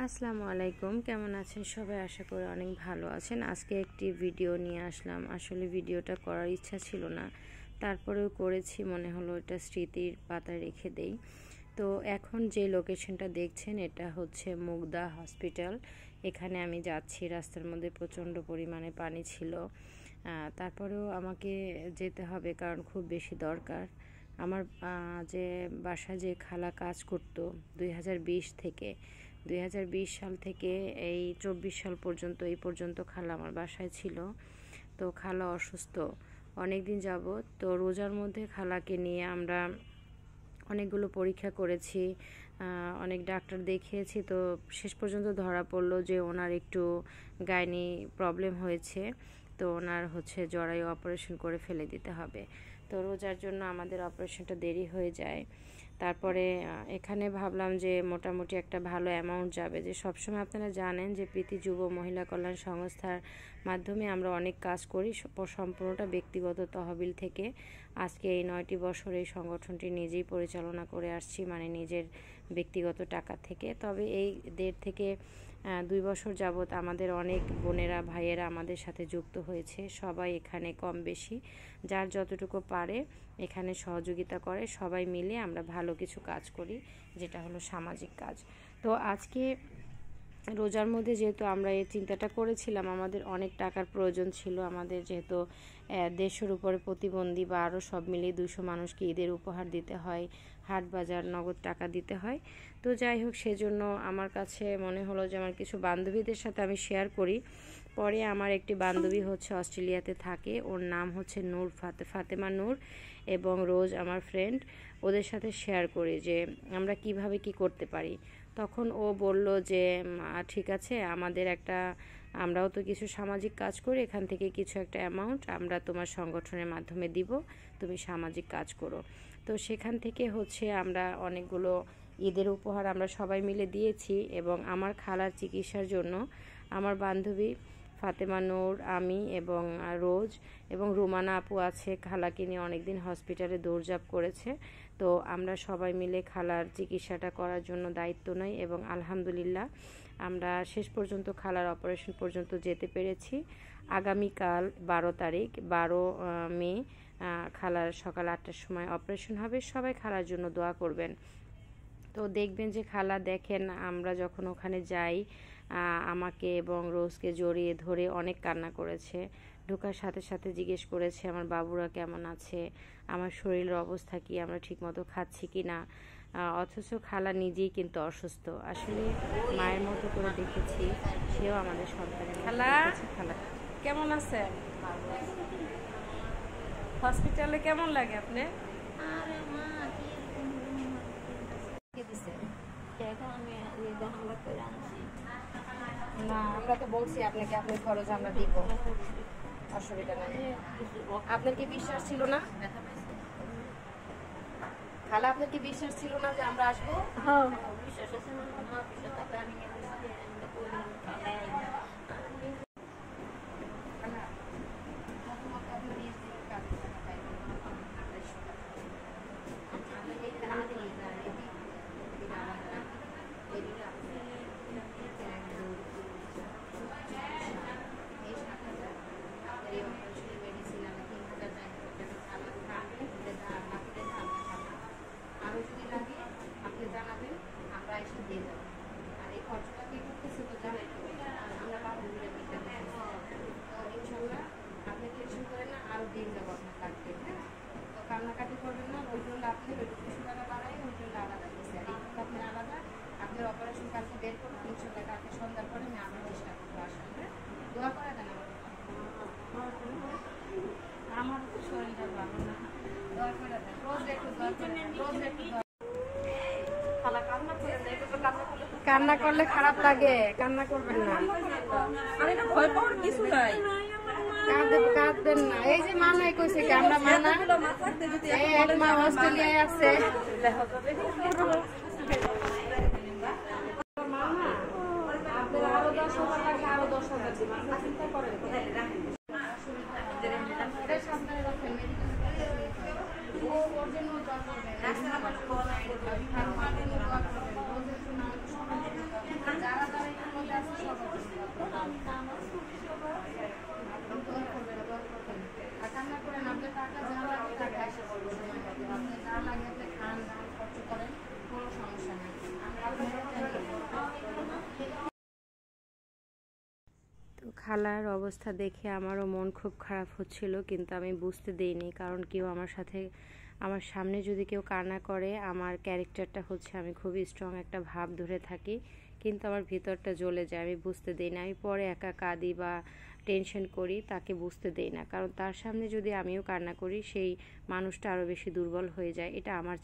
আসসালামু আলাইকুম, কেমন আছেন সবাই? আশা করি অনেক ভালো আছেন। আজকে একটি ভিডিও নিয়ে আসলাম। আসলে ভিডিওটা করার ইচ্ছা ছিল না, তারপরেও করেছি, মনে হলো এটা স্মৃতির পাতায় রেখে দেই। তো এখন যে লোকেশনটা দেখছেন এটা হচ্ছে মুগদা হসপিটাল। এখানে আমি যাচ্ছি, রাস্তার মধ্যে প্রচণ্ড পরিমাণে পানি ছিল, তারপরেও আমাকে যেতে হবে কারণ খুব বেশি দরকার। আমার যে বাসায় যে খালা কাজ করতো 2020 থেকে 2020 সাল থেকে এই 24 সাল পর্যন্ত, এই পর্যন্ত খালা আমার বাসায় ছিল। তো খালা অসুস্থ অনেক দিন যাবত। তো রোজার মধ্যে খালাকে নিয়ে আমরা অনেকগুলো পরীক্ষা করেছি, অনেক ডাক্তার দেখিয়েছি। তো শেষ পর্যন্ত ধরা পড়লো যে ওনার একটু গাইনি প্রবলেম হয়েছে, তো ওনার হচ্ছে জরায়ু অপারেশন করে ফেলে দিতে হবে। তো রোজার জন্য আমাদের অপারেশনটা দেরি হয়ে যায়। তারপরে এখানে ভাবলাম যে মোটামুটি একটা ভালো অ্যামাউন্ট যাবে। যে সবসময় আপনারা জানেন যে প্রীতি যুব মহিলা কল্যাণ সংস্থার মাধ্যমে আমরা অনেক কাজ করি, সম্পূর্ণটা ব্যক্তিগত তহবিল থেকে। আজকে এই 9টি বছর এই সংগঠনটি নিজেই পরিচালনা করে আসছি, মানে নিজের ব্যক্তিগত টাকা থেকে। তবে এই 1.5 থেকে 2 বছর যাবত আমাদের অনেক বোনেরা ভাইয়েরা আমাদের সাথে যুক্ত হয়েছে। সবাই এখানে কম বেশি যার যতটুকু পারে এখানে সহযোগিতা করে। সবাই মিলে আমরা ভালো কিছু কাজ করি, যেটা হলো সামাজিক কাজ। তো আজকে রোজার মধ্যে যেহেতু আমরা এই চিন্তাটা করেছিলাম, আমাদের অনেক টাকার প্রয়োজন ছিল। আমাদের যেহেতু 150 উপরে প্রতিবন্ধী বা আরও সব মিলিয়ে 200 মানুষকে ঈদের উপহার দিতে হয়, হাট বাজার নগদ টাকা দিতে হয়। তো যাই হোক, সেজন্য আমার কাছে মনে হলো যে আমার কিছু বান্ধবীদের সাথে আমি শেয়ার করি। পরে আমার একটি বান্ধবী হচ্ছে অস্ট্রেলিয়াতে থাকে, ওর নাম হচ্ছে নূর, ফাতেমা নূর, এবং রোজ আমার ফ্রেন্ড। ওদের সাথে শেয়ার করি যে আমরা কিভাবে কি করতে পারি। তখন ও বলল যে ঠিক আছে, আমরাও তো কিছু সামাজিক কাজ করি, এখান থেকে কিছু একটা অ্যামাউন্ট আমরা তোমার সংগঠনের মাধ্যমে দিব, তুমি সামাজিক কাজ করো। তো সেখান থেকে হচ্ছে আমরা অনেকগুলো ঈদের উপহার আমরা সবাই মিলে দিয়েছি। এবং আমার খালার চিকিৎসার জন্য আমার বান্ধবী ফাতেমা নূর, আমি এবং রোজ এবং রুমানা আপু আছে, খালাকে নিয়ে অনেকদিন হসপিটালে দৌড়ঝাঁপ করেছে। তো আমরা সবাই মিলে খালার চিকিৎসাটা করার জন্য দায়িত্ব নেই এবং আলহামদুলিল্লাহ আমরা শেষ পর্যন্ত খালার অপারেশন পর্যন্ত যেতে পেরেছি। আগামীকাল 12 তারিখ 12 মে খালার সকাল 8টার সময় অপারেশন হবে। সবাই খালার জন্য দোয়া করবেন। তো দেখবেন যে খালা, দেখেন আমরা যখন ওখানে যাই, আমাকে এবং রোজকে জড়িয়ে ধরে অনেক কান্না করেছে। ঢোকার সাথে সাথে জিজ্ঞেস করেছে আমার বাবুরা কেমন আছে, আমার শরীরের অবস্থা কি, আমরা ঠিকমতো খাচ্ছি কি না। অথচ খালা নিজেই কিন্তু অসুস্থ। আসলে মায়ের মতো করে দেখেছি, সেও আমাদের সন্তানের। খালা কেমন আছে? হসপিটালে কেমন লাগে আপনি? না, আমরা তো বলছি আপনাকে, আপনি খরচ আমরা দিব, অসুবিধা নেই। আপনার কি বিশ্বাস ছিল না খালা? আপনার কি বিশ্বাস ছিল না যে আমরা আসবো? হ্যাঁ, কান্নাকাটি করবেন না, ওই জন্য আপনি 200 টাকা বাড়াই, ওই জন্য আলাদা দিচ্ছে। আর এই আপনি আলাদা, আপনার অপারেশন কালকে বের করুন, 300 টাকা কালকে সন্ধ্যার পরে আমি আবার চেষ্টা করবো আসলে। দোয়া করে দেন আমার তো শরীরটা ভালো না, দোয়া করে দেন, রোজ একটু দোয়া করে দেন, রোজ একটু দোয়া। কান্না করলে খারাপ লাগে, কান্না করবেন না, ভয় পাওয়ার কিছু নাই। কাঁদবেন না। এই যে মানাই কইছে কি আমরা মানা, এই এক মা অস্ট্রেলিয়ায় আছে, আপনার আরো 10,000 লাগবে, আরো 10,000 দিন, আপনার চিন্তা করেন। সাবধানে রাখবেন, ওর জন্য দোয়া করবেন, যারা খালার অবস্থা দেখে আমারও মন খুব খারাপ হচ্ছিল, কিন্তু আমি বুঝতে দেইনি, কারণ কেউ আমার সামনে যদি কেউ কান্না করে, আমার ক্যারেক্টারটা হচ্ছে আমি খুবই স্ট্রং একটা ভাব ধরে থাকি, কিন্তু আমার ভিতরটা জ্বলে যায়, আমি বুঝতে দিই না। আমি পরে একা কাঁদি বা টেনশন করি, তাকে বুঝতে দেই না, কারণ তার সামনে যদি আমিও কান্না করি সেই মানুষটা আরও বেশি দুর্বল হয়ে যায়। এটা আমার